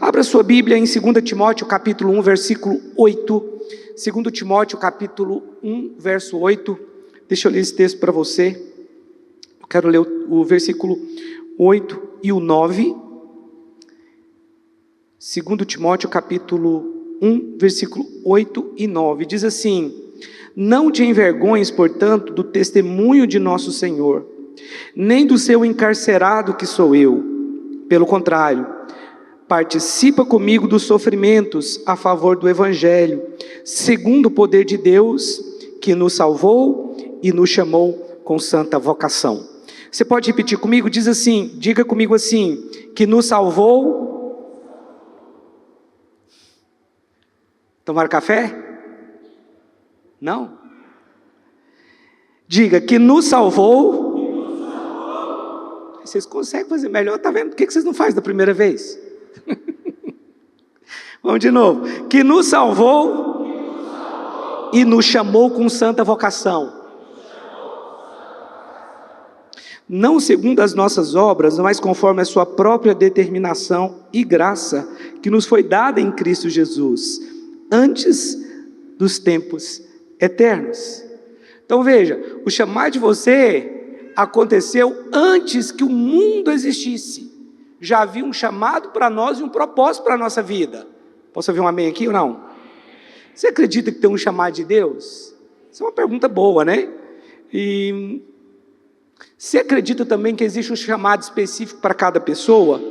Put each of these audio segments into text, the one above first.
Abra sua Bíblia em 2 Timóteo capítulo 1, versículo 8. 2 Timóteo capítulo 1, verso 8. Deixa eu ler esse texto para você. Eu quero ler o versículo 8 e o 9. 2 Timóteo capítulo 1, versículo 8 e 9. Diz assim: não te envergonhes, portanto, do testemunho de nosso Senhor, nem do seu encarcerado que sou eu. Pelo contrário, participa comigo dos sofrimentos a favor do Evangelho, segundo o poder de Deus, que nos salvou e nos chamou com santa vocação. Você pode repetir comigo? Diz assim, diga comigo assim: que nos salvou. Tomaram café? Não? Diga que nos salvou. Vocês conseguem fazer melhor, tá vendo? Por que vocês não fazem da primeira vez? Vamos de novo. Que nos salvou e nos chamou com santa vocação. Não segundo as nossas obras, mas conforme a sua própria determinação e graça, que nos foi dada em Cristo Jesus, antes dos tempos eternos. Então veja, o chamar de você aconteceu antes que o mundo existisse. Já havia um chamado para nós e um propósito para a nossa vida. Posso ouvir um amém aqui ou não? Você acredita que tem um chamado de Deus? Isso é uma pergunta boa, né? E você acredita também que existe um chamado específico para cada pessoa?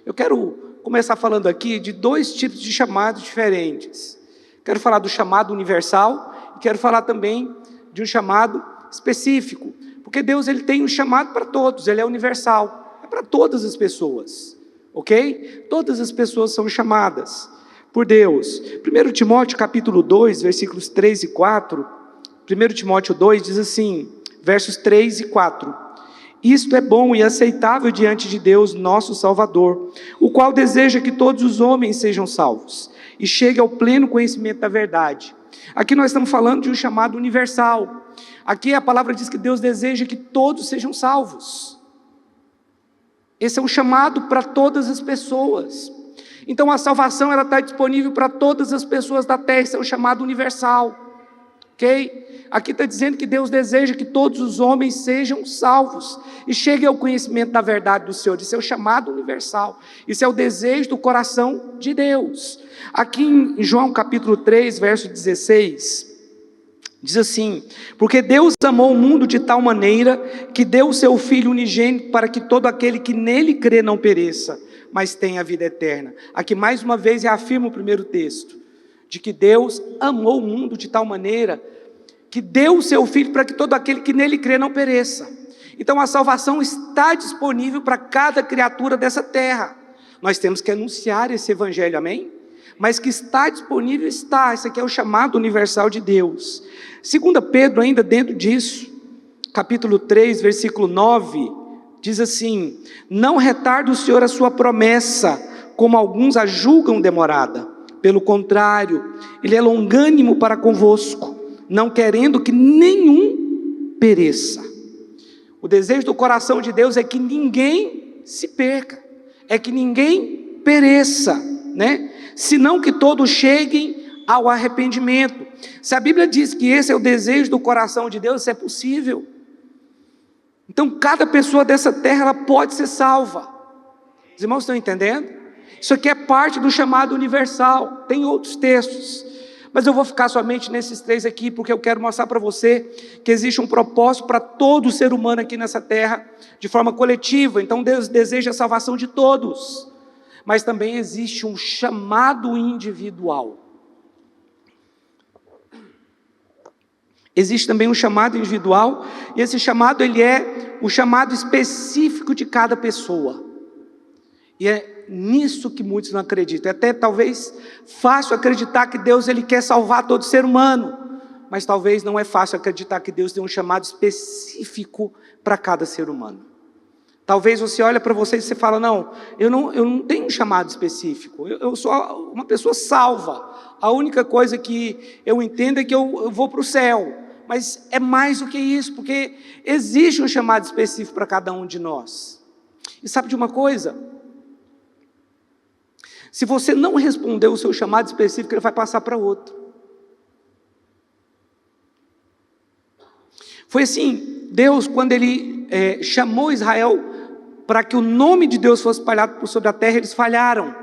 Eu quero começar falando aqui de dois tipos de chamados diferentes. Quero falar do chamado universal e quero falar também de um chamado específico. Porque Deus, ele tem um chamado para todos, ele é universal, é para todas as pessoas, ok? Todas as pessoas são chamadas por Deus. 1 Timóteo capítulo 2, versículos 3 e 4, 1 Timóteo 2 diz assim, versos 3 e 4, isto é bom e aceitável diante de Deus, nosso Salvador, o qual deseja que todos os homens sejam salvos e cheguem ao pleno conhecimento da verdade. Aqui nós estamos falando de um chamado universal. Aqui a palavra diz que Deus deseja que todos sejam salvos. Esse é um chamado para todas as pessoas. Então a salvação, ela está disponível para todas as pessoas da terra. Esse é um chamado universal. Ok? Aqui está dizendo que Deus deseja que todos os homens sejam salvos e cheguem ao conhecimento da verdade do Senhor. Isso é o chamado universal. Isso é o desejo do coração de Deus. Aqui em João capítulo 3, verso 16, diz assim: porque Deus amou o mundo de tal maneira que deu o seu Filho unigênito para que todo aquele que nele crê não pereça, mas tenha a vida eterna. Aqui mais uma vez reafirma o primeiro texto, de que Deus amou o mundo de tal maneira que deu o seu Filho para que todo aquele que nele crê não pereça. Então a salvação está disponível para cada criatura dessa terra. Nós temos que anunciar esse evangelho, amém? Mas que está disponível, está. Esse aqui é o chamado universal de Deus. 2 Pedro, ainda dentro disso, capítulo 3, versículo 9, diz assim: não retarda o Senhor a sua promessa, como alguns a julgam demorada. Pelo contrário, Ele é longânimo para convosco, não querendo que nenhum pereça. O desejo do coração de Deus é que ninguém se perca, é que ninguém pereça, né? Senão que todos cheguem ao arrependimento. Se a Bíblia diz que esse é o desejo do coração de Deus, isso é possível. Então cada pessoa dessa terra, ela pode ser salva. Os irmãos estão entendendo? Isso aqui é parte do chamado universal. Tem outros textos, mas eu vou ficar somente nesses três aqui, porque eu quero mostrar para você que existe um propósito para todo ser humano aqui nessa terra, de forma coletiva. Então Deus deseja a salvação de todos, mas também existe um chamado individual. Existe também um chamado individual, e esse chamado, ele é o chamado específico de cada pessoa. E é nisso que muitos não acreditam. É até talvez fácil acreditar que Deus, ele quer salvar todo ser humano, mas talvez não é fácil acreditar que Deus tem um chamado específico para cada ser humano. Talvez você olhe para você e você fala: não, eu não tenho um chamado específico, eu sou uma pessoa salva, a única coisa que eu entendo é que eu vou para o céu. Mas é mais do que isso, porque existe um chamado específico para cada um de nós. E sabe de uma coisa? Se você não responder o seu chamado específico, ele vai passar para outro. Foi assim, Deus, quando Ele chamou Israel para que o nome de Deus fosse espalhado por sobre a terra, eles falharam.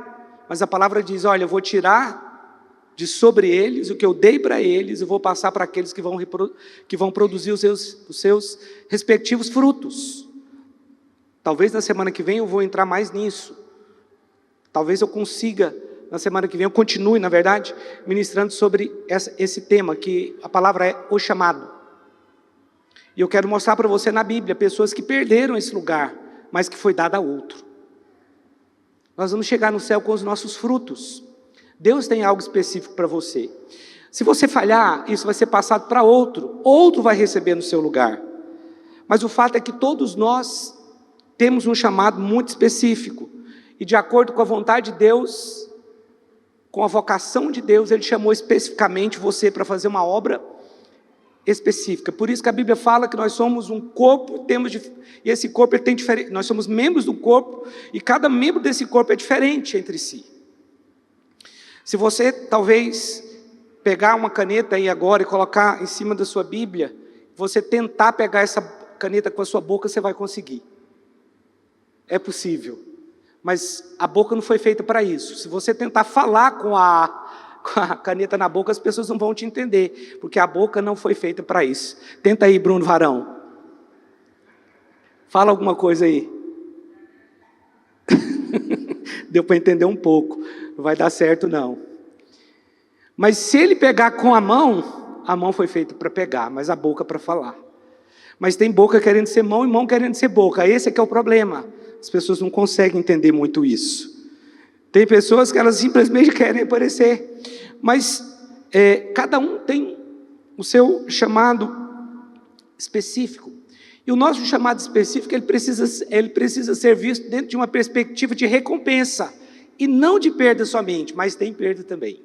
Mas a palavra diz, olha, eu vou tirar de sobre eles o que eu dei para eles, eu vou passar para aqueles que vão produzir os seus respectivos frutos. Talvez na semana que vem eu vou entrar mais nisso. Talvez eu consiga, na semana que vem, eu continue, na verdade, ministrando sobre esse tema, que a palavra é o chamado. E eu quero mostrar para você na Bíblia, pessoas que perderam esse lugar, mas que foi dado a outro. Nós vamos chegar no céu com os nossos frutos. Deus tem algo específico para você. Se você falhar, isso vai ser passado para outro. Outro vai receber no seu lugar. Mas o fato é que todos nós temos um chamado muito específico. E de acordo com a vontade de Deus, com a vocação de Deus, Ele chamou especificamente você para fazer uma obra específica. Por isso que a Bíblia fala que nós somos um corpo, e esse corpo ele tem diferente. Nós somos membros do corpo, e cada membro desse corpo é diferente entre si. Se você talvez pegar uma caneta aí agora e colocar em cima da sua Bíblia, você tentar pegar essa caneta com a sua boca, você vai conseguir. É possível. Mas a boca não foi feita para isso. Se você tentar falar com a caneta na boca, as pessoas não vão te entender, porque a boca não foi feita para isso. Tenta aí, Bruno Varão. Fala alguma coisa aí. Deu para entender um pouco. Não vai dar certo não. Mas se ele pegar com a mão foi feita para pegar, mas a boca para falar. Mas tem boca querendo ser mão e mão querendo ser boca. Esse é que é o problema. As pessoas não conseguem entender muito isso. Tem pessoas que elas simplesmente querem aparecer. Mas cada um tem o seu chamado específico. E o nosso chamado específico, ele precisa ser visto dentro de uma perspectiva de recompensa. E não de perda somente, mas tem perda também.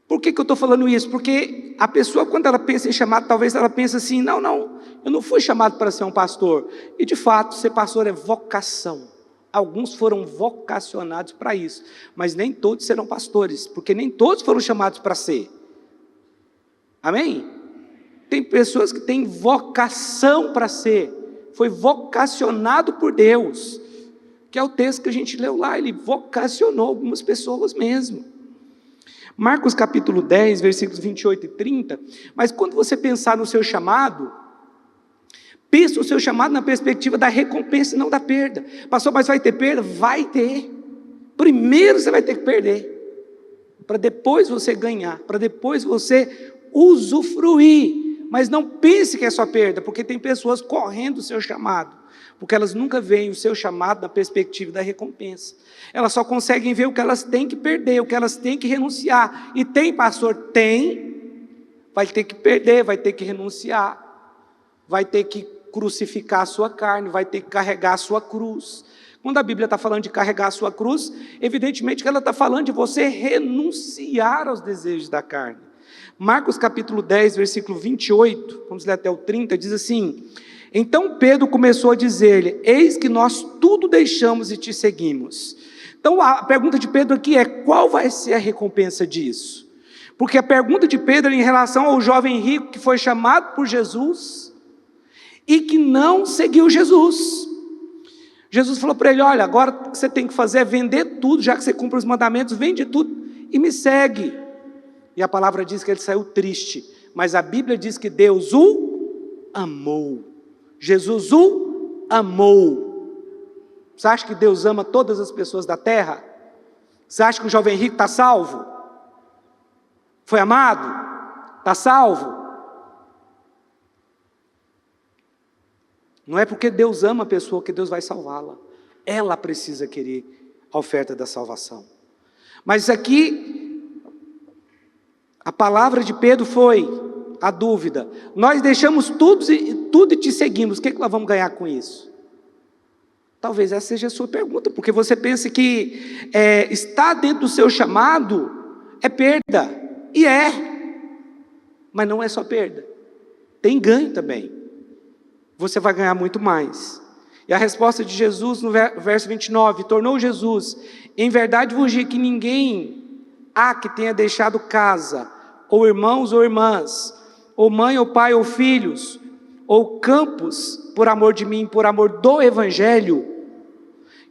Por que eu estou falando isso? Porque a pessoa, quando ela pensa em chamado, talvez ela pense assim, não, eu não fui chamado para ser um pastor. E de fato, ser pastor é vocação. Alguns foram vocacionados para isso, mas nem todos serão pastores, porque nem todos foram chamados para ser. Amém? Tem pessoas que têm vocação para ser, foi vocacionado por Deus, que é o texto que a gente leu lá, ele vocacionou algumas pessoas mesmo. Marcos capítulo 10, versículos 28 e 30, mas quando você pensar no seu chamado, pensa o seu chamado na perspectiva da recompensa e não da perda. Pastor, mas vai ter perda? Vai ter. Primeiro você vai ter que perder, para depois você ganhar, para depois você usufruir. Mas não pense que é só perda, porque tem pessoas correndo o seu chamado, porque elas nunca veem o seu chamado na perspectiva da recompensa. Elas só conseguem ver o que elas têm que perder, o que elas têm que renunciar. E tem, pastor? Tem. Vai ter que perder, vai ter que renunciar, vai ter que crucificar a sua carne, vai ter que carregar a sua cruz. Quando a Bíblia está falando de carregar a sua cruz, evidentemente que ela está falando de você renunciar aos desejos da carne. Marcos capítulo 10, versículo 28, vamos ler até o 30, diz assim: então Pedro começou a dizer-lhe, eis que nós tudo deixamos e te seguimos. Então a pergunta de Pedro aqui é, qual vai ser a recompensa disso? Porque a pergunta de Pedro é em relação ao jovem rico que foi chamado por Jesus e que não seguiu Jesus. Jesus falou para ele, olha, agora o que você tem que fazer é vender tudo, já que você cumpre os mandamentos, vende tudo e me segue. E a palavra diz que ele saiu triste, mas a Bíblia diz que Deus o amou. Jesus o amou. Você acha que Deus ama todas as pessoas da terra? Você acha que o jovem rico está salvo? Foi amado? Está salvo? Não é porque Deus ama a pessoa que Deus vai salvá-la. Ela precisa querer a oferta da salvação. Mas aqui, a palavra de Pedro foi a dúvida. Nós deixamos tudo e te seguimos. O que nós vamos ganhar com isso? Talvez essa seja a sua pergunta, porque você pensa que estar dentro do seu chamado é perda. E é. Mas não é só perda. Tem ganho também. Você vai ganhar muito mais. E a resposta de Jesus no verso 29, tornou Jesus: em verdade vos digo que ninguém há que tenha deixado casa, ou irmãos ou irmãs, ou mãe ou pai ou filhos, ou campos, por amor de mim, por amor do Evangelho,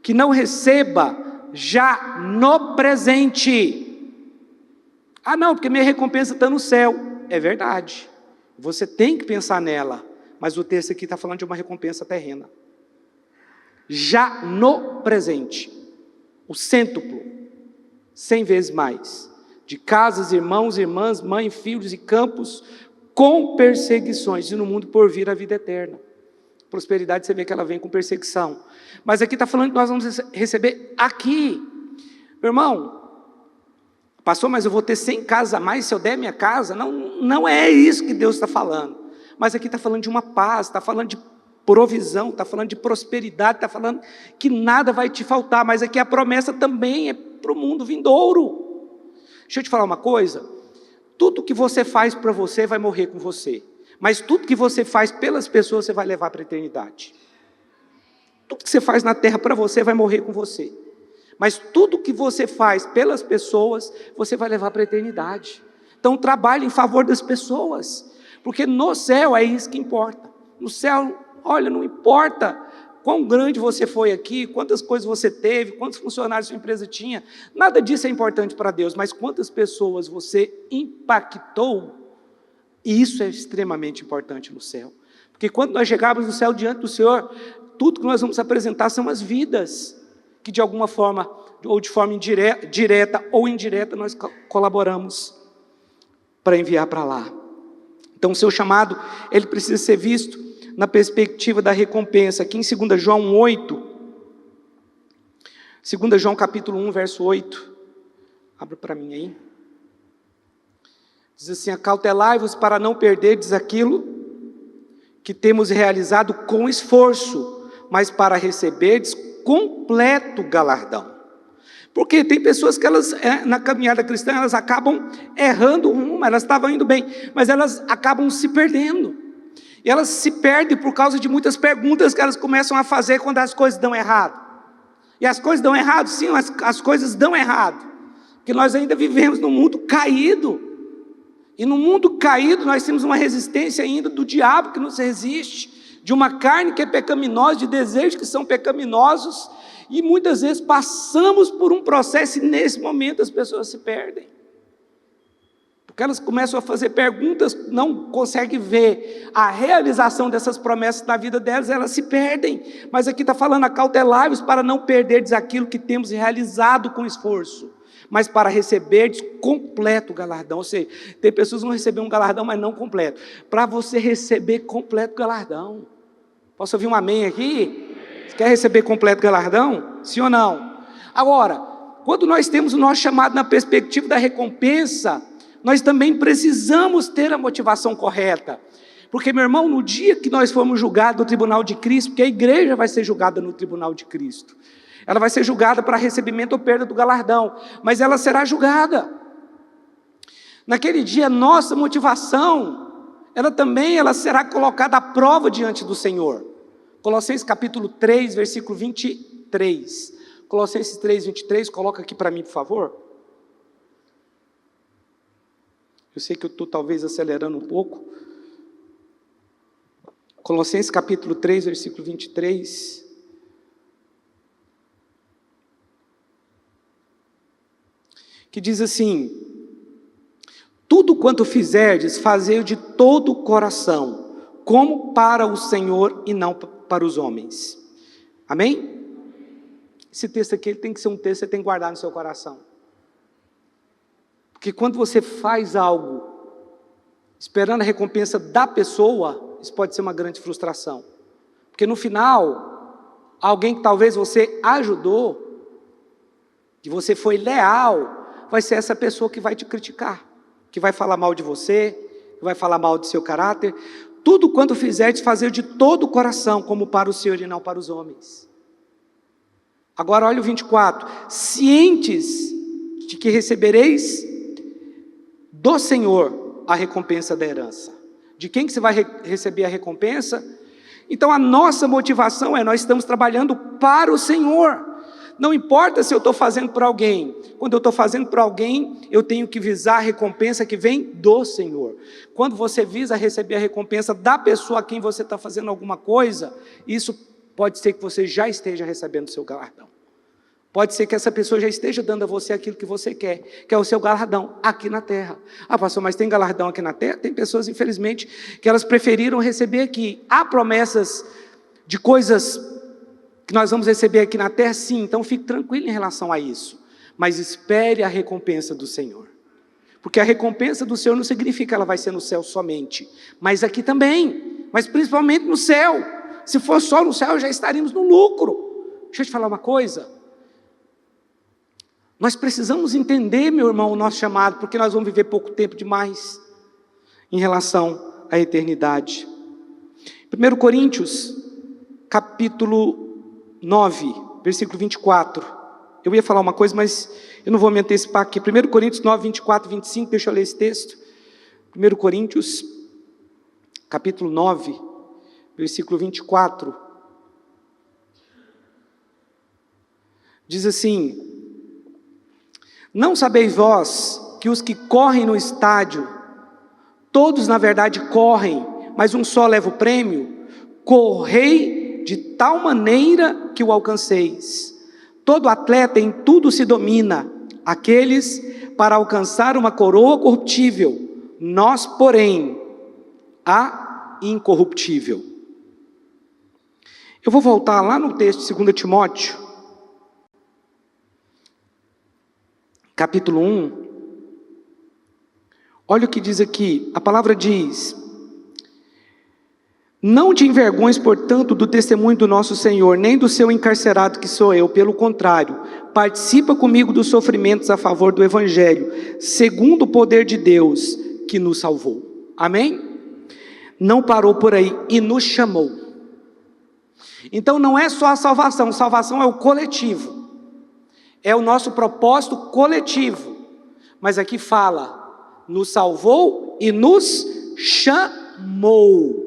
que não receba já no presente. Ah não, porque minha recompensa está no céu. É verdade, você tem que pensar nela, mas o texto aqui está falando de uma recompensa terrena. Já no presente, o cêntuplo, 100 vezes mais, de casas, irmãos, irmãs, mãe, filhos e campos, com perseguições, e no mundo por vir a vida eterna. Prosperidade, você vê que ela vem com perseguição, mas aqui está falando que nós vamos receber aqui. Meu irmão, pastor, mas eu vou ter 100 casas a mais se eu der minha casa? Não, não é isso que Deus está falando, mas aqui está falando de uma paz, está falando de provisão, está falando de prosperidade, está falando que nada vai te faltar, mas aqui a promessa também é para o mundo vindouro. Deixa eu te falar uma coisa, tudo que você faz para você vai morrer com você, mas tudo que você faz pelas pessoas você vai levar para a eternidade. Tudo que você faz na terra para você vai morrer com você, mas tudo que você faz pelas pessoas você vai levar para a eternidade. Então trabalhe em favor das pessoas, porque no céu é isso que importa. No céu, olha, não importa quão grande você foi aqui, quantas coisas você teve, quantos funcionários sua empresa tinha, nada disso é importante para Deus, mas quantas pessoas você impactou, e isso é extremamente importante no céu. Porque quando nós chegarmos no céu diante do Senhor, tudo que nós vamos apresentar são as vidas, que de alguma forma, ou de forma direta ou indireta, nós colaboramos para enviar para lá. Então o seu chamado, ele precisa ser visto na perspectiva da recompensa. Aqui em 2 João 8, 2 João capítulo 1, verso 8, abra para mim aí, diz assim: acautelai-vos para não perderdes aquilo que temos realizado com esforço, mas para receberdes completo galardão. Porque tem pessoas que elas, na caminhada cristã, elas acabam errando rumo, elas estavam indo bem, mas elas acabam se perdendo. E elas se perdem por causa de muitas perguntas que elas começam a fazer quando as coisas dão errado. E as coisas dão errado, sim, as coisas dão errado. Porque nós ainda vivemos num mundo caído. E no mundo caído nós temos uma resistência ainda do diabo que nos resiste, de uma carne que é pecaminosa, de desejos que são pecaminosos. E muitas vezes passamos por um processo e nesse momento as pessoas se perdem. Porque elas começam a fazer perguntas, não conseguem ver a realização dessas promessas na vida delas, elas se perdem. Mas aqui está falando, acautelai-vos para não perderdes aquilo que temos realizado com esforço, mas para receberdes completo galardão. Ou seja, tem pessoas que vão receber um galardão, mas não completo. Para você receber completo galardão. Posso ouvir um amém aqui? Você quer receber completo galardão? Sim ou não? Agora, quando nós temos o nosso chamado na perspectiva da recompensa, nós também precisamos ter a motivação correta. Porque, meu irmão, no dia que nós formos julgados no tribunal de Cristo, porque a igreja vai ser julgada no tribunal de Cristo, ela vai ser julgada para recebimento ou perda do galardão, mas ela será julgada. Naquele dia, nossa motivação, ela será colocada à prova diante do Senhor. Colossenses capítulo 3, versículo 23. Colossenses 3, 23, coloca aqui para mim, por favor. Eu sei que eu estou talvez acelerando um pouco. Colossenses capítulo 3, versículo 23. Que diz assim: tudo quanto fizerdes, fazei-o de todo o coração, como para o Senhor e não para os homens. Amém? Esse texto aqui ele tem que ser um texto que você tem que guardar no seu coração. Porque quando você faz algo esperando a recompensa da pessoa, isso pode ser uma grande frustração. Porque no final, alguém que talvez você ajudou, que você foi leal, vai ser essa pessoa que vai te criticar, que vai falar mal de você, que vai falar mal do seu caráter. Tudo quanto fizerdes, fazer de todo o coração, como para o Senhor e não para os homens. Agora olha o 24. Cientes de que recebereis do Senhor a recompensa da herança. De quem que você vai receber a recompensa? Então a nossa motivação é: nós estamos trabalhando para o Senhor. Não importa se eu estou fazendo para alguém. Quando eu estou fazendo para alguém, eu tenho que visar a recompensa que vem do Senhor. Quando você visa receber a recompensa da pessoa a quem você está fazendo alguma coisa, isso pode ser que você já esteja recebendo o seu galardão. Pode ser que essa pessoa já esteja dando a você aquilo que você quer, que é o seu galardão aqui na terra. Ah, pastor, mas tem galardão aqui na terra? Tem pessoas, infelizmente, que elas preferiram receber aqui. Há promessas de coisas que nós vamos receber aqui na terra, sim, então fique tranquilo em relação a isso, mas espere a recompensa do Senhor, porque a recompensa do Senhor não significa que ela vai ser no céu somente, mas aqui também, mas principalmente no céu. Se for só no céu, já estaríamos no lucro. Deixa eu te falar uma coisa, nós precisamos entender, meu irmão, o nosso chamado, porque nós vamos viver pouco tempo demais, em relação à eternidade. 1 Coríntios, capítulo 9, versículo 24. Eu ia falar uma coisa, mas eu não vou me antecipar aqui. 1 Coríntios 9, 24 e 25, deixa eu ler esse texto. 1 Coríntios, capítulo 9, versículo 24. Diz assim: não sabeis vós que os que correm no estádio, todos na verdade correm, mas um só leva o prêmio? Correi de tal maneira que o alcanceis. Todo atleta em tudo se domina, aqueles para alcançar uma coroa corruptível, nós, porém, a incorruptível. Eu vou voltar lá no texto de 2 Timóteo, capítulo 1. Olha o que diz aqui, a palavra diz: não te envergonhes, portanto, do testemunho do nosso Senhor, nem do seu encarcerado que sou eu, pelo contrário, participa comigo dos sofrimentos a favor do Evangelho, segundo o poder de Deus que nos salvou. Amém? Não parou por aí, e nos chamou. Então não é só a salvação, salvação é o coletivo, é o nosso propósito coletivo, mas aqui fala, nos salvou e nos chamou.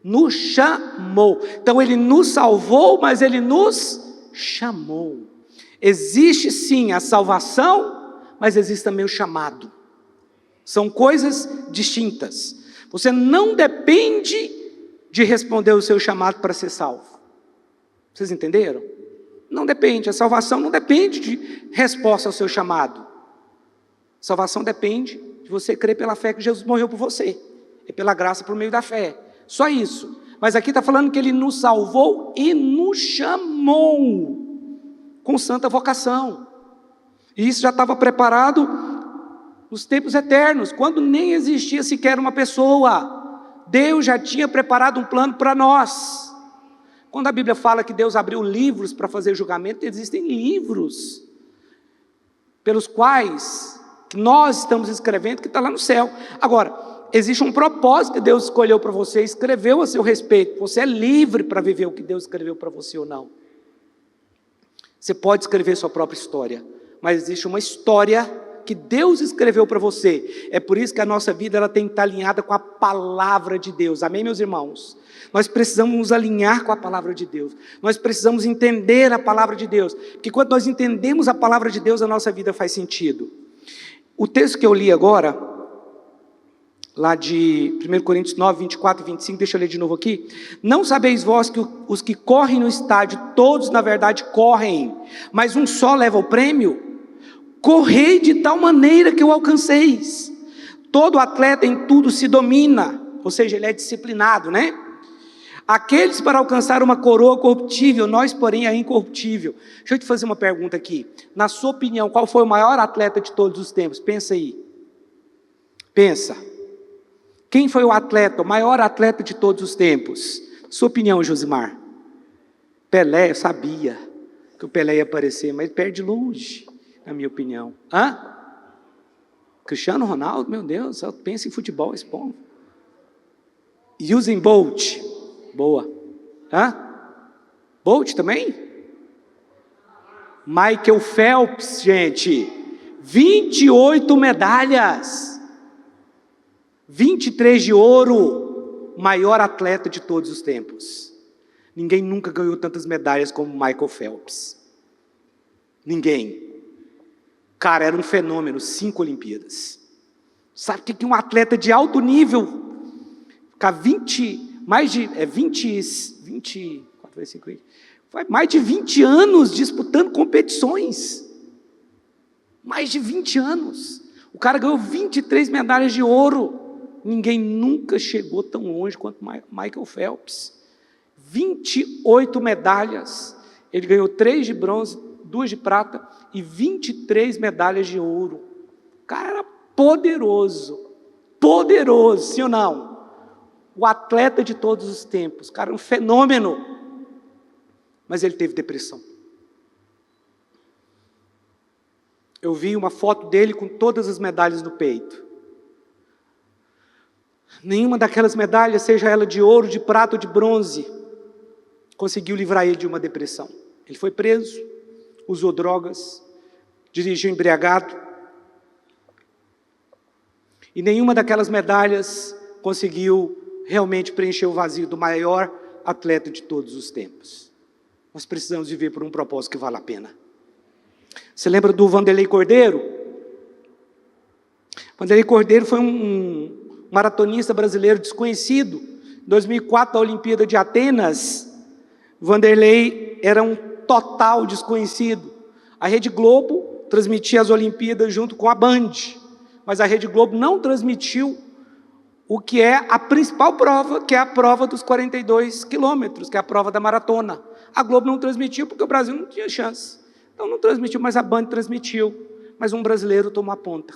Nos chamou. Então ele nos salvou, mas ele nos chamou. Existe sim a salvação, mas existe também o chamado. São coisas distintas. Você não depende de responder o seu chamado para ser salvo. Vocês entenderam? Não depende. A salvação não depende de resposta ao seu chamado. A salvação depende de você crer pela fé que Jesus morreu por você. É pela graça por meio da fé. Só isso. Mas aqui está falando que ele nos salvou e nos chamou com santa vocação. E isso já estava preparado nos tempos eternos, quando nem existia sequer uma pessoa. Deus já tinha preparado um plano para nós. Quando a Bíblia fala que Deus abriu livros para fazer julgamento, existem livros pelos quais nós estamos escrevendo, que está lá no céu. Agora, existe um propósito que Deus escolheu para você, escreveu a seu respeito. Você é livre para viver o que Deus escreveu para você ou não. Você pode escrever sua própria história, mas existe uma história que Deus escreveu para você. É por isso que a nossa vida ela tem que estar alinhada com a palavra de Deus. Amém, meus irmãos? Nós precisamos nos alinhar com a palavra de Deus. Nós precisamos entender a palavra de Deus. Porque quando nós entendemos a palavra de Deus, a nossa vida faz sentido. O texto que eu li agora, lá de 1 Coríntios 9, 24 e 25, deixa eu ler de novo aqui. Não sabeis vós que os que correm no estádio, todos na verdade correm, mas um só leva o prêmio? Correi de tal maneira que o alcanceis. Todo atleta em tudo se domina, ou seja, ele é disciplinado, né? Aqueles para alcançar uma coroa corruptível, nós porém a incorruptível. Deixa eu te fazer uma pergunta aqui. Na sua opinião, qual foi o maior atleta de todos os tempos? Pensa aí. Pensa. Quem foi o atleta, o maior atleta de todos os tempos? Sua opinião, Josimar? Pelé, eu sabia que o Pelé ia aparecer, mas perde longe, na minha opinião. Hã? Cristiano Ronaldo, meu Deus, só pensa em futebol esse povo. Usain Bolt, boa. Hã? Bolt também? Michael Phelps, gente, 28 medalhas. 23 de ouro, maior atleta de todos os tempos. Ninguém nunca ganhou tantas medalhas como Michael Phelps. Ninguém. Cara, era um fenômeno, 5 Olimpíadas. Sabe o que um atleta de alto nível ficar mais de 20 anos disputando competições. Mais de 20 anos. O cara ganhou 23 medalhas de ouro. Ninguém nunca chegou tão longe quanto Michael Phelps. 28 medalhas. Ele ganhou 3 de bronze, 2 de prata e 23 medalhas de ouro. O cara era poderoso. Poderoso, sim ou não? O atleta de todos os tempos. O cara era um fenômeno. Mas ele teve depressão. Eu vi uma foto dele com todas as medalhas no peito. Nenhuma daquelas medalhas, seja ela de ouro, de prata ou de bronze, conseguiu livrar ele de uma depressão. Ele foi preso, usou drogas, dirigiu embriagado. E nenhuma daquelas medalhas conseguiu realmente preencher o vazio do maior atleta de todos os tempos. Nós precisamos viver por um propósito que vale a pena. Você lembra do Vanderlei Cordeiro? Vanderlei Cordeiro foi um maratonista brasileiro desconhecido. Em 2004, na Olimpíada de Atenas, Vanderlei era um total desconhecido. A Rede Globo transmitia as Olimpíadas junto com a Band, mas a Rede Globo não transmitiu o que é a principal prova, que é a prova dos 42 quilômetros, que é a prova da maratona. A Globo não transmitiu porque o Brasil não tinha chance. Então não transmitiu, mas a Band transmitiu. Mas um brasileiro tomou a ponta.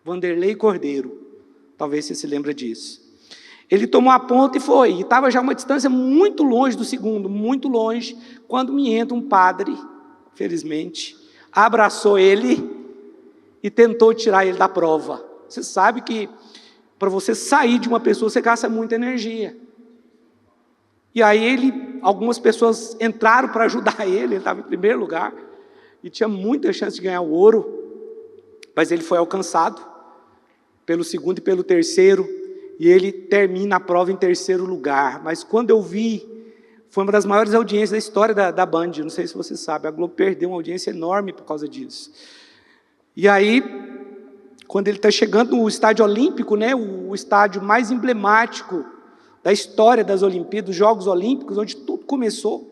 Vanderlei Cordeiro. Talvez você se lembre disso. Ele tomou a ponta e foi. E estava já uma distância muito longe do segundo, muito longe, quando me entra um padre, felizmente, abraçou ele e tentou tirar ele da prova. Você sabe que para você sair de uma pessoa, você gasta muita energia. E aí algumas pessoas entraram para ajudar ele estava em primeiro lugar, e tinha muita chance de ganhar o ouro, mas ele foi alcançado pelo segundo e pelo terceiro, e ele termina a prova em terceiro lugar. Mas quando eu vi, foi uma das maiores audiências da história da Band, não sei se você sabe, a Globo perdeu uma audiência enorme por causa disso. E aí, quando ele está chegando no estádio olímpico, né, o estádio mais emblemático da história das Olimpíadas, dos Jogos Olímpicos, onde tudo começou,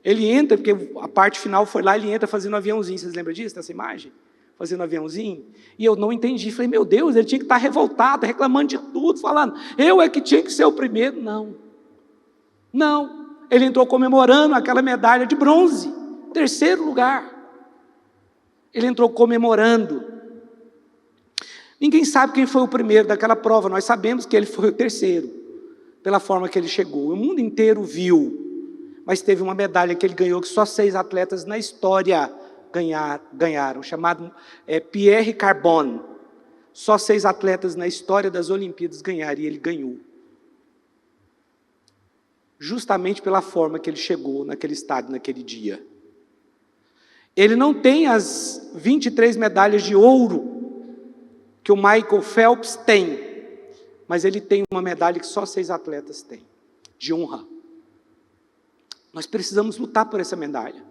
ele entra, porque a parte final foi lá, ele entra fazendo um aviãozinho. Vocês lembram disso, dessa imagem? Fazendo um aviãozinho. E eu não entendi. Falei, meu Deus, ele tinha que estar revoltado, reclamando de tudo, falando, eu é que tinha que ser o primeiro. Não. Não. Ele entrou comemorando aquela medalha de bronze. Terceiro lugar. Ele entrou comemorando. Ninguém sabe quem foi o primeiro daquela prova. Nós sabemos que ele foi o terceiro, pela forma que ele chegou. O mundo inteiro viu. Mas teve uma medalha que ele ganhou, que só 6 atletas na história ganharam, chamado Pierre Carbone. Só 6 atletas na história das Olimpíadas ganharam, e ele ganhou. Justamente pela forma que ele chegou naquele estádio, naquele dia. Ele não tem as 23 medalhas de ouro que o Michael Phelps tem, mas ele tem uma medalha que só 6 atletas têm, de honra. Nós precisamos lutar por essa medalha.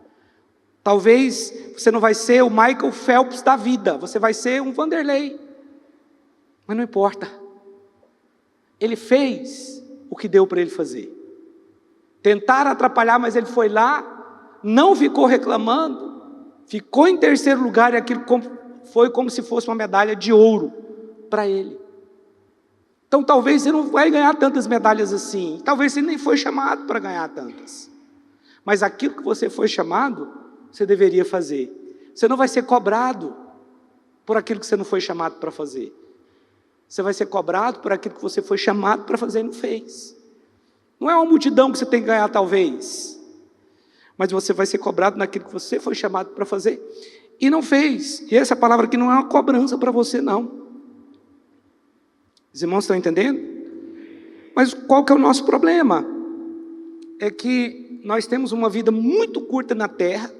Talvez você não vai ser o Michael Phelps da vida, você vai ser um Vanderlei. Mas não importa. Ele fez o que deu para ele fazer. Tentaram atrapalhar, mas ele foi lá, não ficou reclamando, ficou em terceiro lugar, e aquilo foi como se fosse uma medalha de ouro para ele. Então talvez você não vai ganhar tantas medalhas assim, talvez você nem foi chamado para ganhar tantas. Mas aquilo que você foi chamado, você deveria fazer. Você não vai ser cobrado por aquilo que você não foi chamado para fazer. Você vai ser cobrado por aquilo que você foi chamado para fazer e não fez. Não é uma multidão que você tem que ganhar, talvez. Mas você vai ser cobrado naquilo que você foi chamado para fazer e não fez. E essa palavra aqui não é uma cobrança para você, não. Os irmãos estão entendendo? Mas qual que é o nosso problema? É que nós temos uma vida muito curta na terra,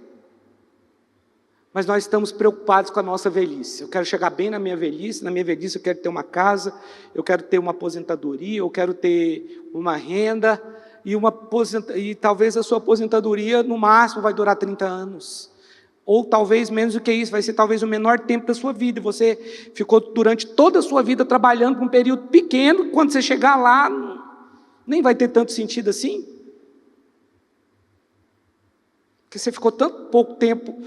Mas nós estamos preocupados com a nossa velhice. Eu quero chegar bem na minha velhice eu quero ter uma casa, eu quero ter uma aposentadoria, eu quero ter uma renda, e talvez a sua aposentadoria no máximo vai durar 30 anos. Ou talvez menos do que isso, vai ser talvez o menor tempo da sua vida. Você ficou durante toda a sua vida trabalhando por um período pequeno, quando você chegar lá, nem vai ter tanto sentido assim. Porque você ficou tanto pouco tempo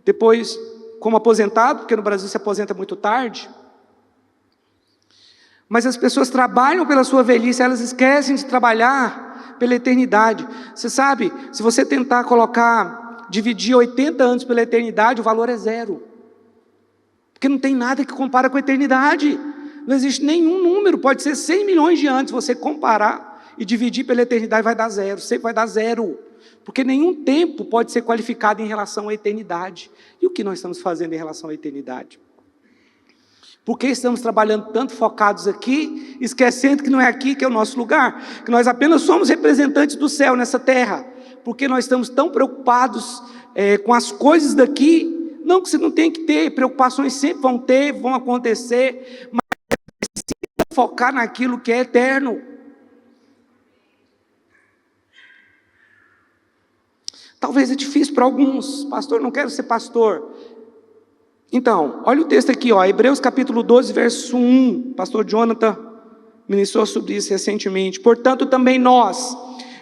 depois como aposentado, porque no Brasil se aposenta muito tarde. Mas as pessoas trabalham pela sua velhice, elas esquecem de trabalhar pela eternidade. Você sabe, se você tentar dividir 80 anos pela eternidade, o valor é zero. Porque não tem nada que compara com a eternidade. Não existe nenhum número, pode ser 100 milhões de anos, você comparar e dividir pela eternidade vai dar zero, sempre vai dar zero. Porque nenhum tempo pode ser qualificado em relação à eternidade. E o que nós estamos fazendo em relação à eternidade? Por que estamos trabalhando tanto focados aqui, esquecendo que não é aqui que é o nosso lugar? Que nós apenas somos representantes do céu nessa terra. Porque nós estamos tão preocupados com as coisas daqui? Não que você não tenha que ter, preocupações sempre vão acontecer, mas precisa focar naquilo que é eterno. Talvez é difícil para alguns. Pastor, não quero ser pastor. Então, olha o texto aqui, Hebreus capítulo 12, verso 1. Pastor Jonathan ministrou sobre isso recentemente. Portanto, também nós,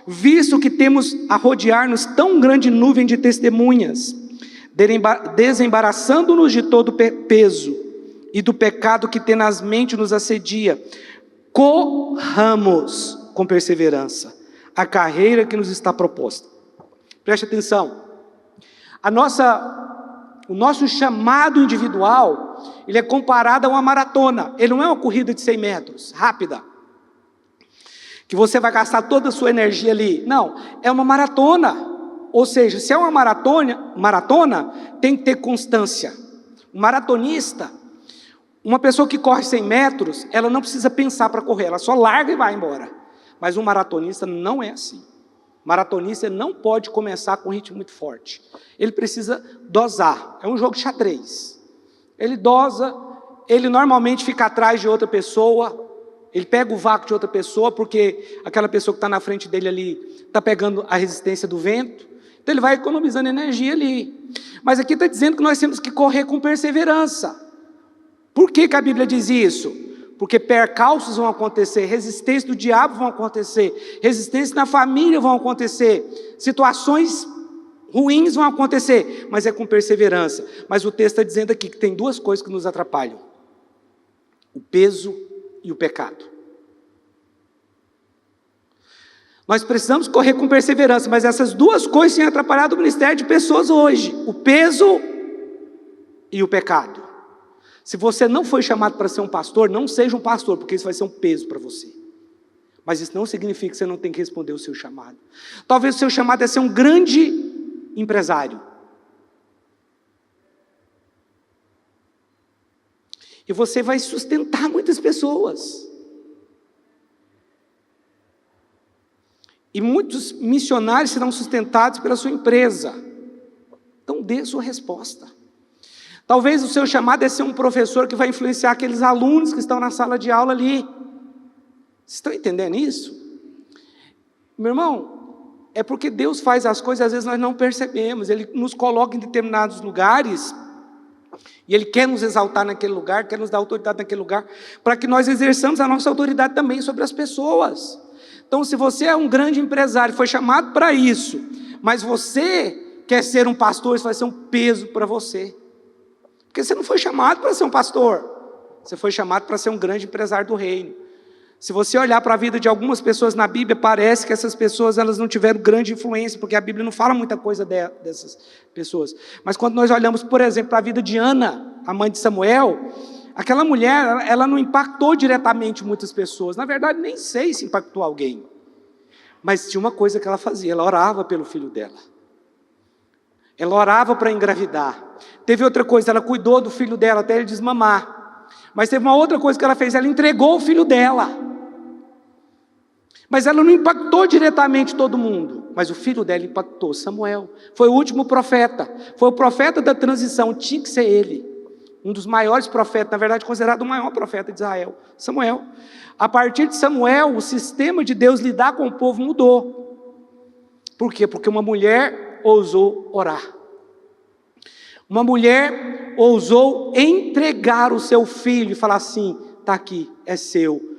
visto que temos a rodear-nos tão grande nuvem de testemunhas, desembaraçando-nos de todo peso e do pecado que tenazmente nos assedia, corramos com perseverança a carreira que nos está proposta. Preste atenção, o nosso chamado individual, ele é comparado a uma maratona, ele não é uma corrida de 100 metros, rápida, que você vai gastar toda a sua energia ali, não, é uma maratona, ou seja, se é uma maratona, tem que ter constância. Um maratonista, uma pessoa que corre 100 metros, ela não precisa pensar para correr, ela só larga e vai embora, mas um maratonista não é assim. Maratonista não pode começar com um ritmo muito forte. Ele precisa dosar. É um jogo de xadrez. Ele dosa, ele normalmente fica atrás de outra pessoa, ele pega o vácuo de outra pessoa, porque aquela pessoa que está na frente dele ali está pegando a resistência do vento, então ele vai economizando energia ali. Mas aqui está dizendo que nós temos que correr com perseverança. Por que a Bíblia diz isso? Porque percalços vão acontecer, resistência do diabo vão acontecer, resistência na família vão acontecer, situações ruins vão acontecer, mas é com perseverança. Mas o texto está dizendo aqui que tem duas coisas que nos atrapalham: o peso e o pecado. Nós precisamos correr com perseverança, mas essas duas coisas têm atrapalhado o ministério de pessoas hoje: o peso e o pecado. Se você não foi chamado para ser um pastor, não seja um pastor, porque isso vai ser um peso para você. Mas isso não significa que você não tem que responder o seu chamado. Talvez o seu chamado é ser um grande empresário. E você vai sustentar muitas pessoas. E muitos missionários serão sustentados pela sua empresa. Então dê a sua resposta. Talvez o seu chamado é ser um professor que vai influenciar aqueles alunos que estão na sala de aula ali. Vocês estão entendendo isso? Meu irmão, é porque Deus faz as coisas, às vezes nós não percebemos. Ele nos coloca em determinados lugares, e Ele quer nos exaltar naquele lugar, quer nos dar autoridade naquele lugar, para que nós exerçamos a nossa autoridade também sobre as pessoas. Então, se você é um grande empresário, foi chamado para isso, mas você quer ser um pastor, isso vai ser um peso para você. Porque você não foi chamado para ser um pastor, você foi chamado para ser um grande empresário do reino. Se você olhar para a vida de algumas pessoas na Bíblia, parece que essas pessoas elas não tiveram grande influência, porque a Bíblia não fala muita coisa dessas pessoas. Mas quando nós olhamos, por exemplo, para a vida de Ana, a mãe de Samuel, aquela mulher, ela não impactou diretamente muitas pessoas. Na verdade, nem sei se impactou alguém. Mas tinha uma coisa que ela fazia, ela orava pelo filho dela. Ela orava para engravidar. Teve outra coisa, ela cuidou do filho dela até ele desmamar. Mas teve uma outra coisa que ela fez, ela entregou o filho dela. Mas ela não impactou diretamente todo mundo. mas o filho dela impactou, Samuel. Foi o último profeta, foi o profeta da transição, tinha que ser ele. Um dos maiores profetas, na verdade considerado o maior profeta de Israel, Samuel. A partir de Samuel, o sistema de Deus lidar com o povo mudou. Por quê? Porque uma mulher ousou orar. Uma mulher ousou entregar o seu filho e falar assim: está aqui, é seu.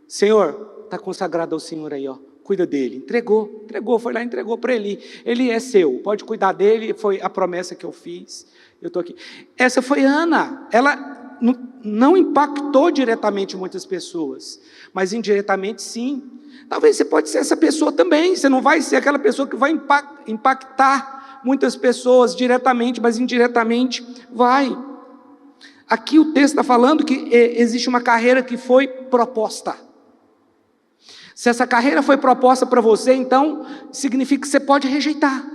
Senhor, está consagrado ao Senhor aí, ó. Cuida dele. Entregou, foi lá e entregou para ele. Ele é seu, pode cuidar dele, foi a promessa que eu fiz. Eu estou aqui. Essa foi Ana. Ela não impactou diretamente muitas pessoas, mas indiretamente sim. Talvez você pode ser essa pessoa também. Você não vai ser aquela pessoa que vai impactar muitas pessoas diretamente, mas indiretamente vai. Aqui o texto está falando que existe uma carreira que foi proposta. Se essa carreira foi proposta para você, então significa que você pode rejeitar.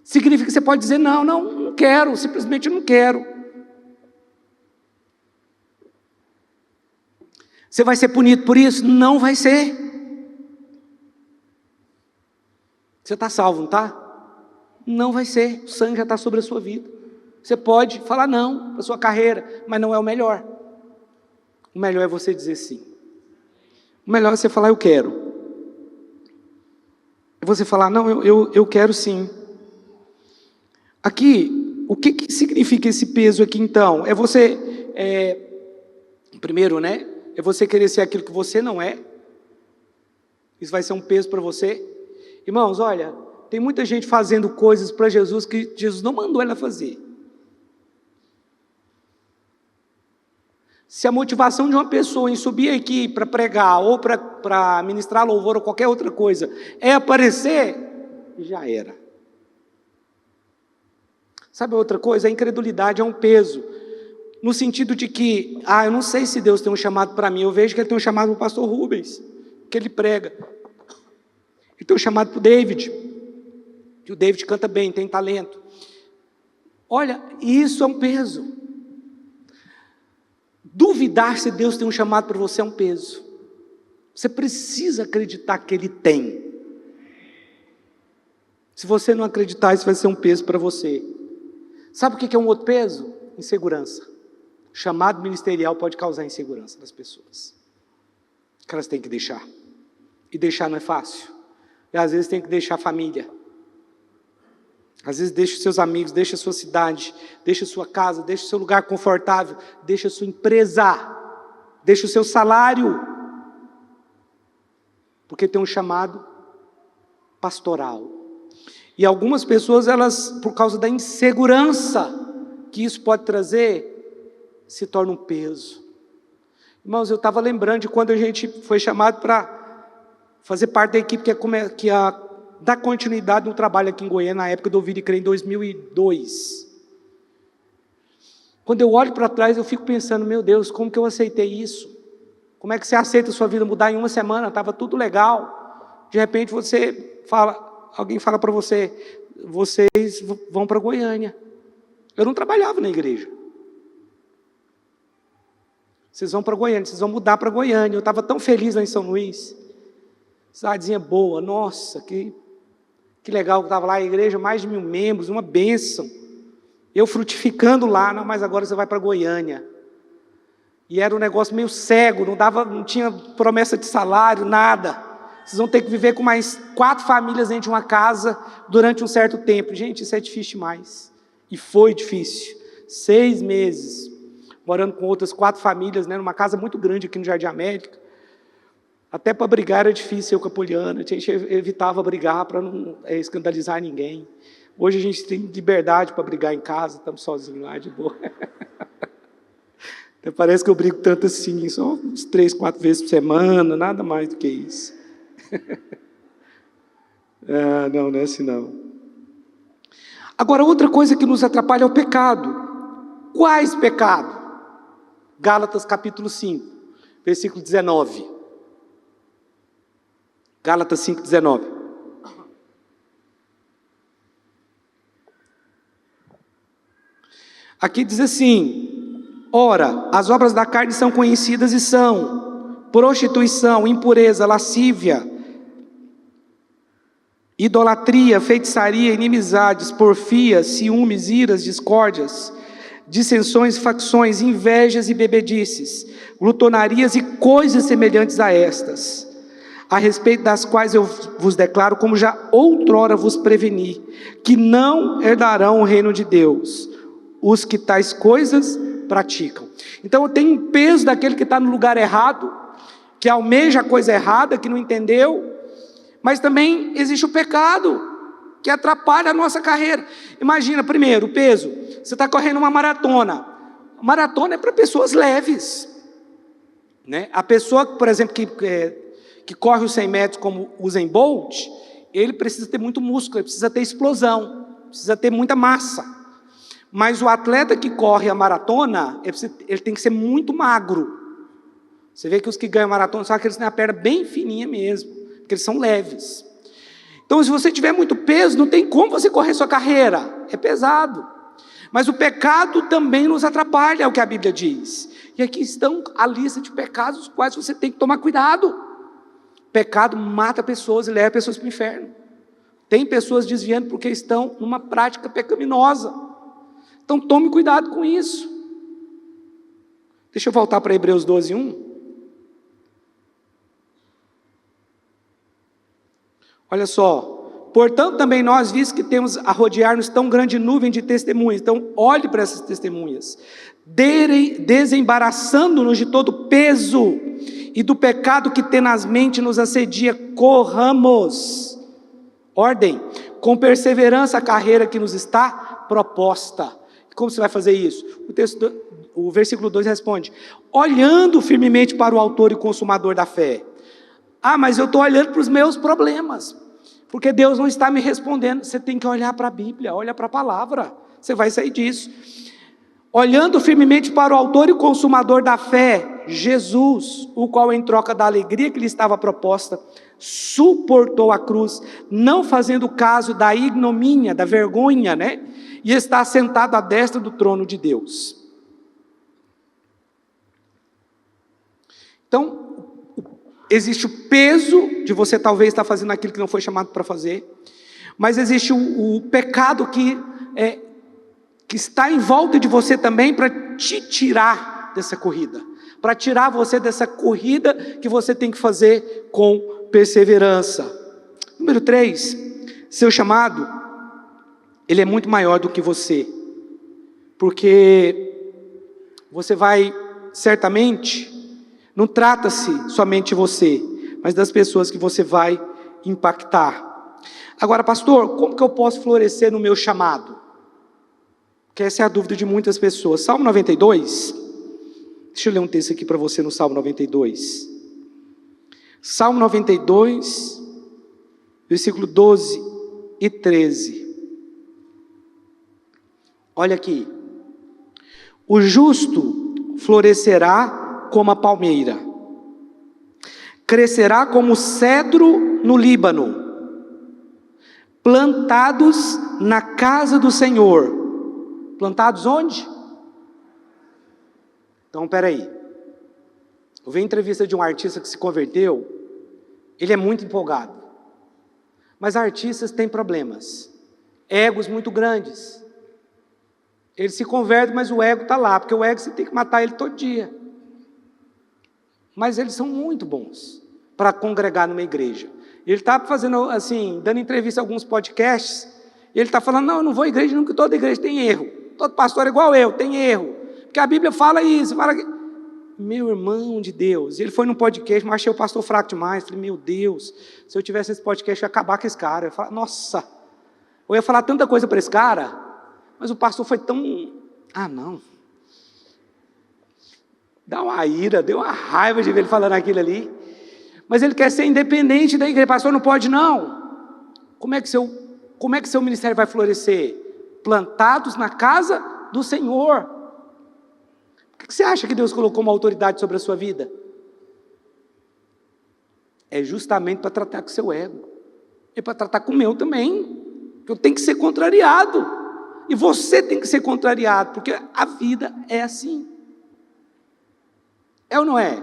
Significa que você pode dizer: não quero, simplesmente não quero. Você vai ser punido por isso? Não vai ser. Você está salvo, não está? Não vai ser, o sangue já está sobre a sua vida. Você pode falar não para a sua carreira, mas não é o melhor. O melhor é você dizer sim. O melhor é você falar: eu quero. É você falar: não, eu quero sim. Aqui, o que significa esse peso aqui então? É você, primeiro, né? É você querer ser aquilo que você não é. Isso vai ser um peso para você. Irmãos, olha, tem muita gente fazendo coisas para Jesus que Jesus não mandou ela fazer. Se a motivação de uma pessoa em subir aqui para pregar, ou para ministrar louvor, ou qualquer outra coisa, é aparecer, já era. Sabe outra coisa? A incredulidade é um peso, no sentido de que, eu não sei se Deus tem um chamado para mim. Eu vejo que Ele tem um chamado para o pastor Rubens, que ele prega. Ele tem um chamado para o David, que o David canta bem, tem talento. Olha, isso é um peso. Duvidar se Deus tem um chamado para você é um peso. Você precisa acreditar que Ele tem. Se você não acreditar, isso vai ser um peso para você. Sabe o que é um outro peso? Insegurança. O chamado ministerial pode causar insegurança das pessoas, que elas têm que deixar. E deixar não é fácil. E às vezes tem que deixar a família. Às vezes deixa os seus amigos, deixa a sua cidade, deixa a sua casa, deixa o seu lugar confortável, deixa a sua empresa, deixa o seu salário, porque tem um chamado pastoral. E algumas pessoas, elas, por causa da insegurança que isso pode trazer, se torna um peso. Irmãos, eu estava lembrando de quando a gente foi chamado para fazer parte da equipe que ia dar continuidade no trabalho aqui em Goiânia, na época do Ouvir e Crer, em 2002. Quando eu olho para trás, eu fico pensando: meu Deus, como que eu aceitei isso? Como é que você aceita a sua vida mudar em uma semana? Estava tudo legal. De repente alguém fala para você: vocês vão para Goiânia. Eu não trabalhava na igreja. Vocês vão para Goiânia, vocês vão mudar para Goiânia. Eu estava tão feliz lá em São Luís. Cidadezinha boa, nossa, que legal que estava lá, a igreja, mais de 1.000 membros, uma bênção. Eu frutificando lá. Não, mas agora você vai para Goiânia. E era um negócio meio cego, não tinha promessa de salário, nada. Vocês vão ter que viver com mais 4 famílias dentro de uma casa durante um certo tempo. Gente, isso é difícil demais. E foi difícil. 6 meses, morando com outras 4 famílias, né, numa casa muito grande aqui no Jardim América. Até para brigar era difícil, eu com a Poliana. A gente evitava brigar para não escandalizar ninguém. Hoje a gente tem liberdade para brigar em casa, estamos sozinhos lá, de boa. Até parece que eu brigo tanto assim, só uns 3, 4 vezes por semana, nada mais do que isso. Não é assim não. Agora, outra coisa que nos atrapalha é o pecado. Quais pecados? Gálatas capítulo 5, versículo 19. Gálatas 5, 19. Aqui diz assim: ora, as obras da carne são conhecidas e são prostituição, impureza, lascívia, idolatria, feitiçaria, inimizades, porfias, ciúmes, iras, discórdias, dissensões, facções, invejas e bebedices, glutonarias e coisas semelhantes a estas, a respeito das quais eu vos declaro, como já outrora vos preveni, que não herdarão o reino de Deus os que tais coisas praticam. Então eu tenho um peso daquele que está no lugar errado, que almeja a coisa errada, que não entendeu, mas também existe o pecado, que atrapalha a nossa carreira. Imagina, primeiro, o peso. Você está correndo uma maratona. A maratona é para pessoas leves, né? A pessoa, por exemplo, que corre os 100 metros como o Usain Bolt, ele precisa ter muito músculo, ele precisa ter explosão, precisa ter muita massa. Mas o atleta que corre a maratona, ele tem que ser muito magro. Você vê que os que ganham maratona são aqueles que têm a perna bem fininha mesmo, porque eles são leves. Então, se você tiver muito peso, não tem como você correr sua carreira, é pesado. Mas o pecado também nos atrapalha, é o que a Bíblia diz. E aqui estão a lista de pecados, os quais você tem que tomar cuidado. Pecado mata pessoas e leva pessoas para o inferno. Tem pessoas desviando porque estão numa prática pecaminosa. Então tome cuidado com isso. Deixa eu voltar para Hebreus 12, 1. Olha só, portanto também nós, visto que temos a rodear-nos tão grande nuvem de testemunhas, então olhe para essas testemunhas, desembaraçando-nos de todo peso e do pecado que tenazmente nos assedia, corramos, ordem, com perseverança a carreira que nos está proposta. Como você vai fazer isso? O versículo 2 responde, olhando firmemente para o autor e consumador da fé. Ah, mas eu estou olhando para os meus problemas, porque Deus não está me respondendo. Você tem que olhar para a Bíblia, olha para a palavra, você vai sair disso. Olhando firmemente para o autor e consumador da fé, Jesus, o qual em troca da alegria que lhe estava proposta, suportou a cruz, não fazendo caso da ignomínia, da vergonha, né? E está sentado à destra do trono de Deus. Então, existe o peso de você talvez estar fazendo aquilo que não foi chamado para fazer, mas existe o pecado que está em volta de você também para te tirar dessa corrida, para tirar você dessa corrida que você tem que fazer com perseverança. Número 3, seu chamado, ele é muito maior do que você, porque você vai, certamente, não trata-se somente de você, mas das pessoas que você vai impactar. Agora, pastor, como que eu posso florescer no meu chamado? Porque essa é a dúvida de muitas pessoas. Salmo 92, deixa eu ler um texto aqui para você no Salmo 92. Salmo 92, versículo 12 e 13. Olha aqui. O justo florescerá como a palmeira, crescerá como o cedro no Líbano, plantados na casa do Senhor. Plantados onde? Então, peraí. Eu vi a entrevista de um artista que se converteu, ele é muito empolgado. Mas artistas têm problemas, egos muito grandes. Ele se converte, mas o ego está lá, porque o ego você tem que matar ele todo dia. Mas eles são muito bons para congregar numa igreja. Ele está fazendo assim, dando entrevista a alguns podcasts, e ele está falando, não, eu não vou à igreja, nunca toda igreja tem erro. Todo pastor é igual eu, tem erro. Porque a Bíblia fala isso, fala que... Meu irmão de Deus, ele foi num podcast, mas achei o pastor fraco demais. Falei, meu Deus, se eu tivesse esse podcast, eu ia acabar com esse cara. Eu ia falar, nossa, eu ia falar tanta coisa para esse cara, mas o pastor foi tão... não. Dá uma ira, deu uma raiva de ver ele falando aquilo ali. Mas ele quer ser independente da igreja. Pastor, não pode não. Como é que seu ministério vai florescer? Plantados na casa do Senhor. Por que você acha que Deus colocou uma autoridade sobre a sua vida? É justamente para tratar com o seu ego. É para tratar com o meu também. Eu tenho que ser contrariado. E você tem que ser contrariado, porque a vida é assim. É ou não é?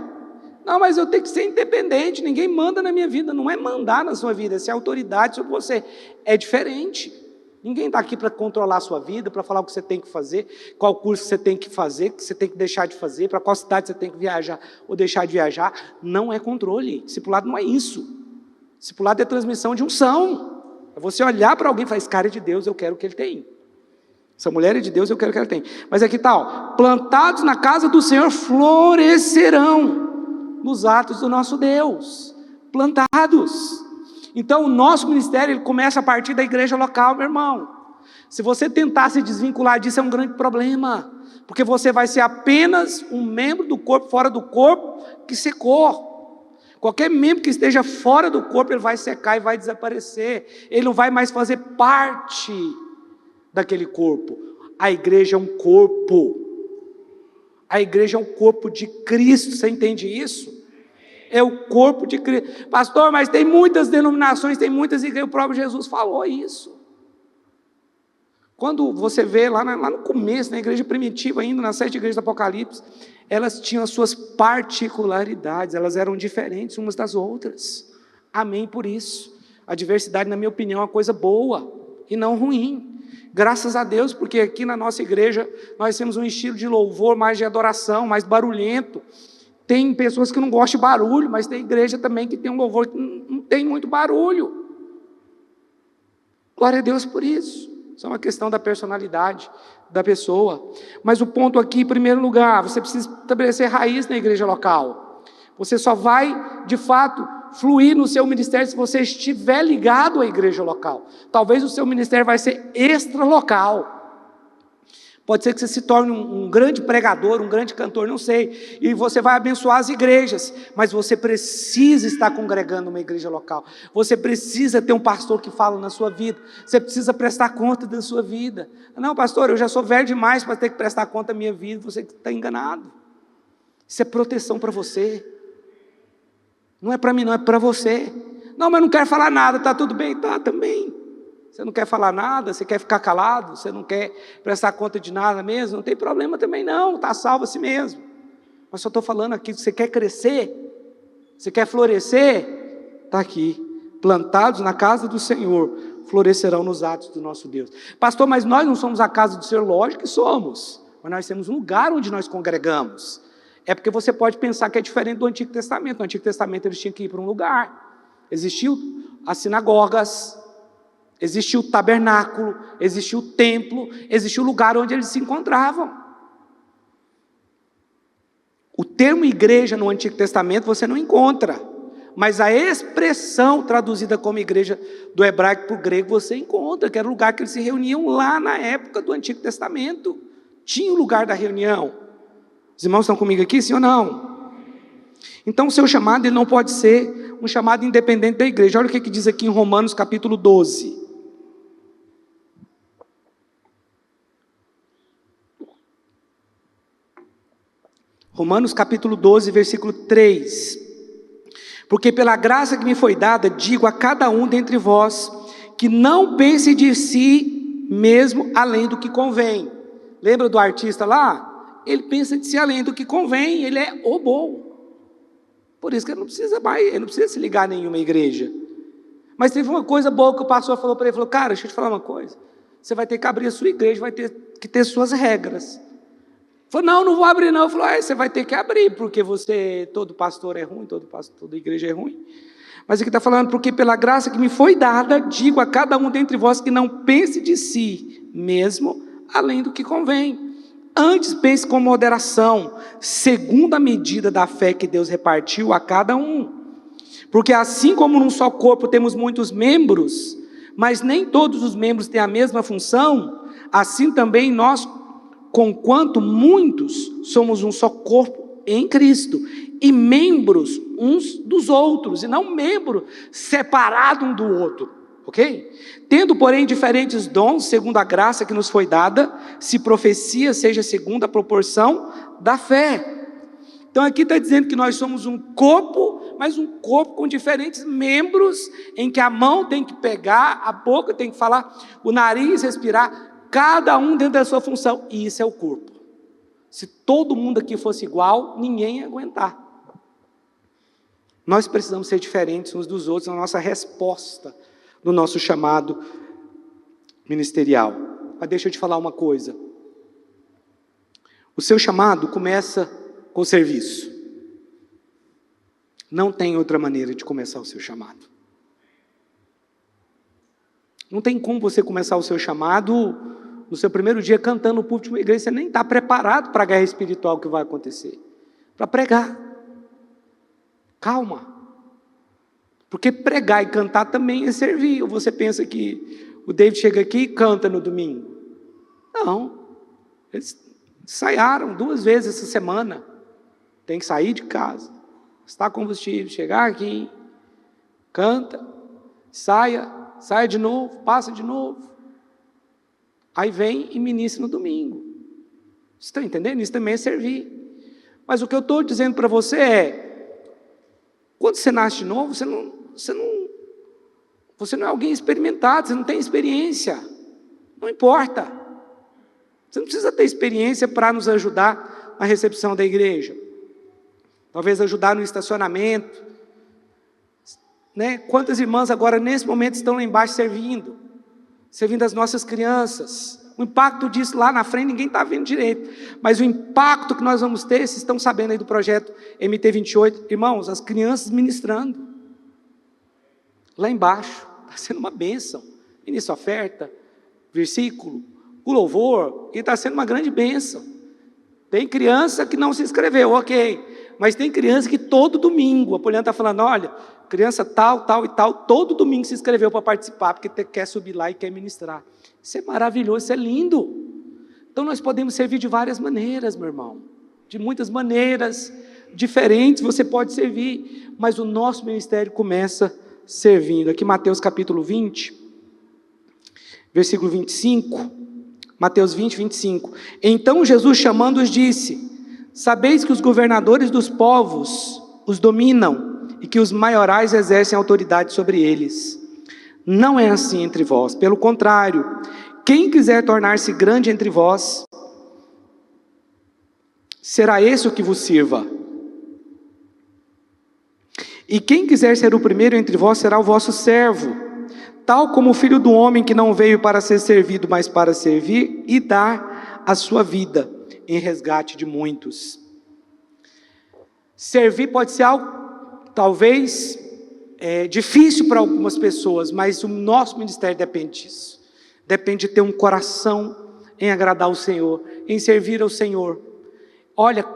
Não, mas eu tenho que ser independente, ninguém manda na minha vida. Não é mandar na sua vida, é ser autoridade sobre você. É diferente. Ninguém está aqui para controlar a sua vida, para falar o que você tem que fazer, qual curso você tem que fazer, o que você tem que deixar de fazer, para qual cidade você tem que viajar ou deixar de viajar. Não é controle. Discipulado não é isso. Discipulado é transmissão de unção. É você olhar para alguém e falar, esse cara é de Deus, eu quero o que ele tem. Essa mulher é de Deus, eu quero o que ela tem. Mas aqui está, ó, plantados na casa do Senhor florescerão nos atos do nosso Deus. Plantados. Então o nosso ministério ele começa a partir da igreja local, meu irmão. Se você tentar se desvincular disso é um grande problema, porque você vai ser apenas um membro do corpo fora do corpo que secou. Qualquer membro que esteja fora do corpo ele vai secar e vai desaparecer. Ele não vai mais fazer parte daquele corpo. A igreja é um corpo. A igreja é um corpo de Cristo. Você entende isso? É o corpo de Cristo. Pastor, mas tem muitas denominações, tem muitas igrejas, o próprio Jesus falou isso. Quando você vê lá no começo, na igreja primitiva ainda, nas 7 igrejas do Apocalipse, elas tinham as suas particularidades, elas eram diferentes umas das outras. Amém por isso. A diversidade, na minha opinião, é uma coisa boa e não ruim. Graças a Deus, porque aqui na nossa igreja, nós temos um estilo de louvor mais de adoração, mais barulhento. Tem pessoas que não gostam de barulho, mas tem igreja também que tem um louvor que não tem muito barulho. Glória a Deus por isso. Isso é uma questão da personalidade da pessoa. Mas o ponto aqui, em primeiro lugar, você precisa estabelecer raiz na igreja local. Você só vai, de fato, fluir no seu ministério se você estiver ligado à igreja local. Talvez o seu ministério vai ser extra-local. Pode ser que você se torne um grande pregador, um grande cantor, não sei. E você vai abençoar as igrejas. Mas você precisa estar congregando uma igreja local. Você precisa ter um pastor que fala na sua vida. Você precisa prestar conta da sua vida. Não, pastor, eu já sou velho demais para ter que prestar conta da minha vida. Você está enganado. Isso é proteção para você. Não é para mim, não, é para você. Não, mas eu não quero falar nada, está tudo bem? Tá, também. Você não quer falar nada, você quer ficar calado, você não quer prestar conta de nada mesmo, não tem problema também não, está salvo a si mesmo. Mas só estou falando aqui, você quer crescer, você quer florescer, está aqui, plantados na casa do Senhor, florescerão nos atos do nosso Deus. Pastor, mas nós não somos a casa do Senhor? Lógico que somos, mas nós temos um lugar onde nós congregamos. É porque você pode pensar que é diferente do Antigo Testamento. No Antigo Testamento eles tinham que ir para um lugar. Existiu as sinagogas, existiu o tabernáculo, existiu o templo, existiu o lugar onde eles se encontravam. O termo igreja no Antigo Testamento você não encontra, mas a expressão traduzida como igreja do hebraico para o grego você encontra, que era o lugar que eles se reuniam lá na época do Antigo Testamento. Tinha o lugar da reunião. Os irmãos estão comigo aqui, sim ou não? Então o seu chamado ele não pode ser um chamado independente da igreja. Olha o que diz aqui em Romanos capítulo 12. Romanos capítulo 12, versículo 3. Porque pela graça que me foi dada, digo a cada um dentre vós, que não pense de si mesmo além do que convém. Lembra do artista lá? Ele pensa de si além do que convém, ele é o bom. Por isso que ele não precisa se ligar a nenhuma igreja. Mas teve uma coisa boa que o pastor falou para ele, falou, cara, deixa eu te falar uma coisa, você vai ter que abrir a sua igreja, vai ter que ter suas regras. Falou, não vou abrir não. Falou, você vai ter que abrir, porque todo pastor é ruim, toda igreja é ruim. Mas aqui está falando, porque pela graça que me foi dada, digo a cada um dentre vós que não pense de si mesmo, além do que convém. Antes pense com moderação, segundo a medida da fé que Deus repartiu a cada um. Porque assim como num só corpo temos muitos membros, mas nem todos os membros têm a mesma função, assim também nós, conquanto muitos, somos um só corpo em Cristo, e membros uns dos outros, e não membro separado um do outro, ok? Tendo, porém, diferentes dons, segundo a graça que nos foi dada, se profecia, seja segundo a proporção da fé. Então aqui está dizendo que nós somos um corpo, mas um corpo com diferentes membros, em que a mão tem que pegar, a boca tem que falar, o nariz respirar, cada um dentro da sua função, e isso é o corpo. Se todo mundo aqui fosse igual, ninguém ia aguentar. Nós precisamos ser diferentes uns dos outros na nossa resposta, no nosso chamado ministerial. Mas deixa eu te falar uma coisa. O seu chamado começa com o serviço. Não tem outra maneira de começar o seu chamado. Não tem como você começar o seu chamado no seu primeiro dia cantando no púlpito de uma igreja. Você nem está preparado para a guerra espiritual que vai acontecer. Para pregar. Calma. Porque pregar e cantar também é servir. Ou você pensa que o David chega aqui e canta no domingo? Não. Eles ensaiaram 2 vezes essa semana. Tem que sair de casa, gastar combustível, chegar aqui, canta, saia de novo, passa de novo. Aí vem e ministra no domingo. Você está entendendo? Isso também é servir. Mas o que eu estou dizendo para você é, quando você nasce de novo, você não é alguém experimentado, você não tem experiência. Não importa. Você não precisa ter experiência para nos ajudar na recepção da igreja. Talvez ajudar no estacionamento. Né? Quantas irmãs agora, nesse momento, estão lá embaixo servindo as nossas crianças. O impacto disso lá na frente, ninguém está vendo direito. Mas o impacto que nós vamos ter, vocês estão sabendo aí do projeto MT28. Irmãos, as crianças ministrando. Lá embaixo, está sendo uma bênção. Ministra oferta, versículo, o louvor, e está sendo uma grande bênção. Tem criança que não se inscreveu, ok. Mas tem criança que todo domingo, a Poliana está falando, olha, criança tal e tal, todo domingo se inscreveu para participar, porque quer subir lá e quer ministrar. Isso é maravilhoso, isso é lindo. Então nós podemos servir de várias maneiras, meu irmão. De muitas maneiras diferentes você pode servir, mas o nosso ministério começa servindo. Aqui Mateus capítulo 20, versículo 25, Mateus 20, 25. Então Jesus chamando-os disse, sabeis que os governadores dos povos os dominam, e que os maiorais exercem autoridade sobre eles. Não é assim entre vós, pelo contrário, quem quiser tornar-se grande entre vós, será esse o que vos sirva. E quem quiser ser o primeiro entre vós, será o vosso servo, tal como o Filho do Homem, que não veio para ser servido, mas para servir e dar a sua vida em resgate de muitos. Servir pode ser algo talvez difícil para algumas pessoas, mas o nosso ministério depende disso. Depende de ter um coração em agradar o Senhor, em servir ao Senhor. Olha,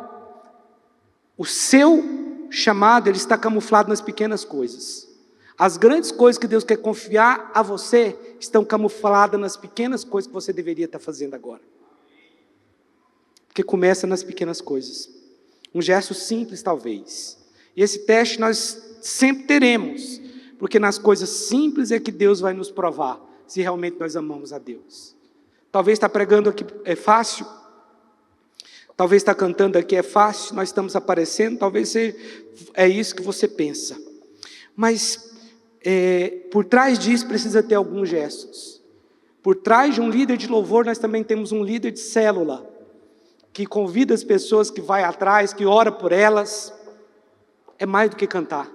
o seu chamado, ele está camuflado nas pequenas coisas. As grandes coisas que Deus quer confiar a você, estão camufladas nas pequenas coisas que você deveria estar fazendo agora. Porque começa nas pequenas coisas. Um gesto simples, talvez. E esse teste nós sempre teremos, porque nas coisas simples é que Deus vai nos provar, se realmente nós amamos a Deus. Talvez estar pregando aqui é fácil, talvez estar cantando aqui é fácil, nós estamos aparecendo, talvez é isso que você pensa. Mas por trás disso precisa ter alguns gestos. Por trás de um líder de louvor, nós também temos um líder de célula, que convida as pessoas, que vai atrás, que ora por elas. É mais do que cantar.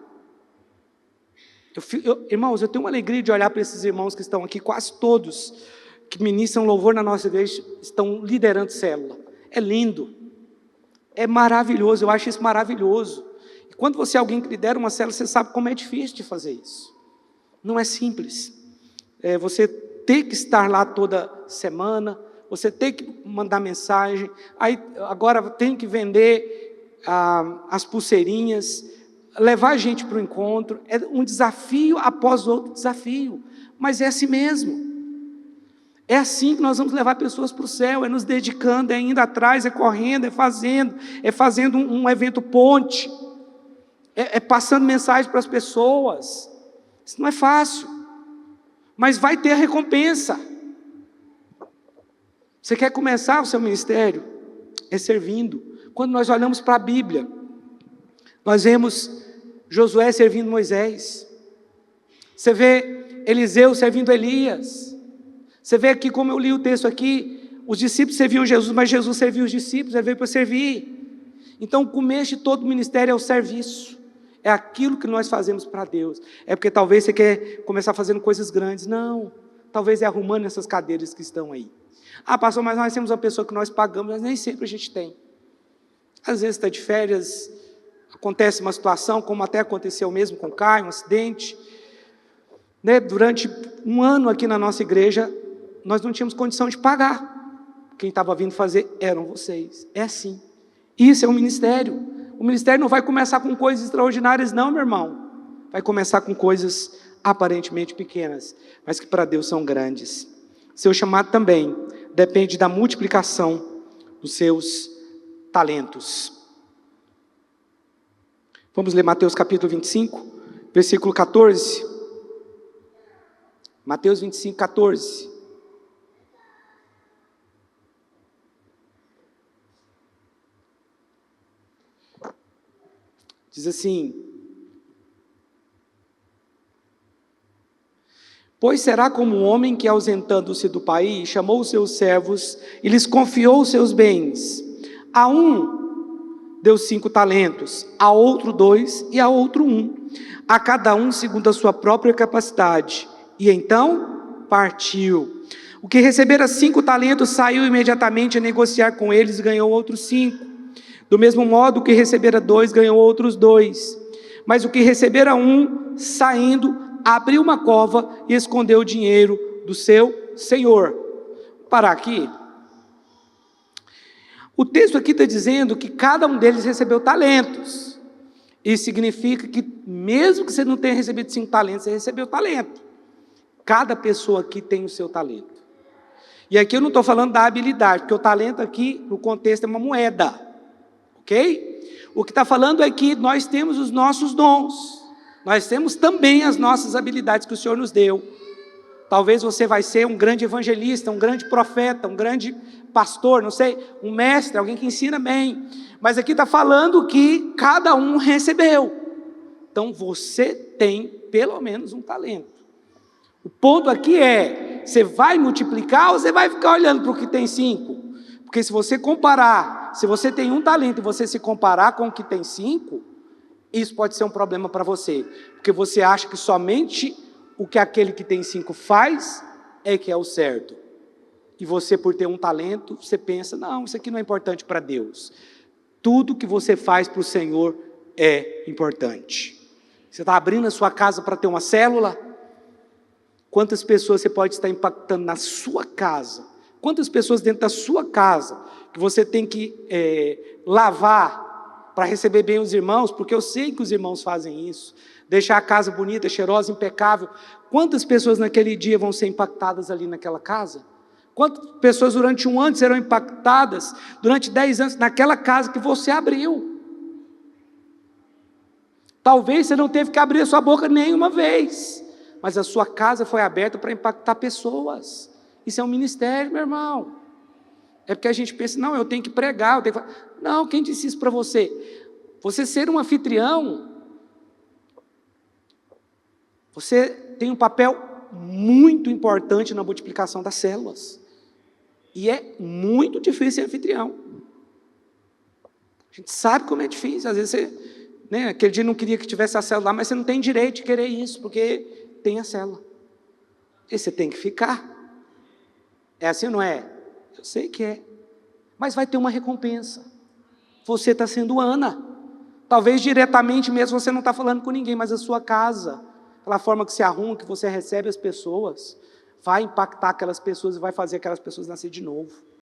Irmãos, eu tenho uma alegria de olhar para esses irmãos que estão aqui, quase todos, que ministram louvor na nossa igreja, estão liderando célula. É lindo. É maravilhoso, eu acho isso maravilhoso. E quando você é alguém que lidera uma célula, você sabe como é difícil de fazer isso. Não é simples. Você ter que estar lá toda semana, você tem que mandar mensagem, aí agora tem que vender as pulseirinhas, levar a gente para o encontro, é um desafio após outro desafio, mas é assim mesmo. É assim que nós vamos levar pessoas para o céu, é nos dedicando, é indo atrás, é correndo, é fazendo um evento ponte, é passando mensagem para as pessoas. Isso não é fácil, mas vai ter a recompensa. Você quer começar o seu ministério? É servindo. Quando nós olhamos para a Bíblia, nós vemos Josué servindo Moisés, você vê Eliseu servindo Elias, você vê aqui, como eu li o texto aqui, os discípulos serviam Jesus, mas Jesus serviu os discípulos, ele veio para servir. Então o começo de todo o ministério é o serviço, é aquilo que nós fazemos para Deus. É porque talvez você quer começar fazendo coisas grandes. Não, talvez é arrumando essas cadeiras que estão aí. Ah, pastor, mas nós temos uma pessoa que nós pagamos, mas nem sempre a gente tem. Às vezes está de férias, acontece uma situação, como até aconteceu mesmo com o Caio, um acidente. Durante um ano aqui na nossa igreja, nós não tínhamos condição de pagar. Quem estava vindo fazer eram vocês. É assim. Isso é um ministério. O ministério não vai começar com coisas extraordinárias, não, meu irmão. Vai começar com coisas aparentemente pequenas, mas que para Deus são grandes. Seu chamado também depende da multiplicação dos seus talentos. Vamos ler Mateus capítulo 25, versículo 14. Mateus 25, 14. Diz assim: pois será como um homem que, ausentando-se do país, chamou os seus servos e lhes confiou os seus bens. A um deu 5 talentos, a outro 2 e a outro 1, a cada um segundo a sua própria capacidade. E então partiu. O que recebera 5 talentos saiu imediatamente a negociar com eles e ganhou outros 5. Do mesmo modo, o que recebera 2 ganhou outros 2. Mas o que recebera 1, saindo, abriu uma cova e escondeu o dinheiro do seu senhor. Vou parar aqui. O texto aqui está dizendo que cada um deles recebeu talentos. Isso significa que mesmo que você não tenha recebido 5 talentos, você recebeu talento. Cada pessoa aqui tem o seu talento. E aqui eu não estou falando da habilidade, porque o talento aqui, no contexto, é uma moeda. Ok? O que está falando é que nós temos os nossos dons. Nós temos também as nossas habilidades que o Senhor nos deu. Talvez você vai ser um grande evangelista, um grande profeta, um grande pastor, não sei, um mestre, alguém que ensina bem. Mas aqui está falando que cada um recebeu. Então você tem pelo menos um talento. O ponto aqui é, você vai multiplicar ou você vai ficar olhando para o que tem 5? Porque se você comparar, se você tem um talento e você se comparar com o que tem 5, isso pode ser um problema para você. Porque você acha que somente o que aquele que tem 5 faz é que é o certo. E você, por ter um talento, você pensa, não, isso aqui não é importante para Deus. Tudo que você faz para o Senhor é importante. Você está abrindo a sua casa para ter uma célula? Quantas pessoas você pode estar impactando na sua casa? Quantas pessoas dentro da sua casa que você tem que lavar para receber bem os irmãos? Porque eu sei que os irmãos fazem isso. Deixar a casa bonita, cheirosa, impecável. Quantas pessoas naquele dia vão ser impactadas ali naquela casa? Quantas pessoas durante um ano serão impactadas, durante 10 anos, naquela casa que você abriu? Talvez você não teve que abrir a sua boca nenhuma vez, mas a sua casa foi aberta para impactar pessoas. Isso é um ministério, meu irmão. É porque a gente pensa, não, eu tenho que pregar, eu tenho que... Não, quem disse isso para você? Você ser um anfitrião, você tem um papel muito importante na multiplicação das células. E é muito difícil ser anfitrião. A gente sabe como é difícil. Às vezes você, aquele dia não queria que tivesse a célula lá, mas você não tem direito de querer isso, porque tem a célula. E você tem que ficar. É assim ou não é? Eu sei que é. Mas vai ter uma recompensa. Você está sendo Ana. Talvez diretamente mesmo você não está falando com ninguém, mas a sua casa, pela forma que se arruma, que você recebe as pessoas, vai impactar aquelas pessoas e vai fazer aquelas pessoas nascer de novo.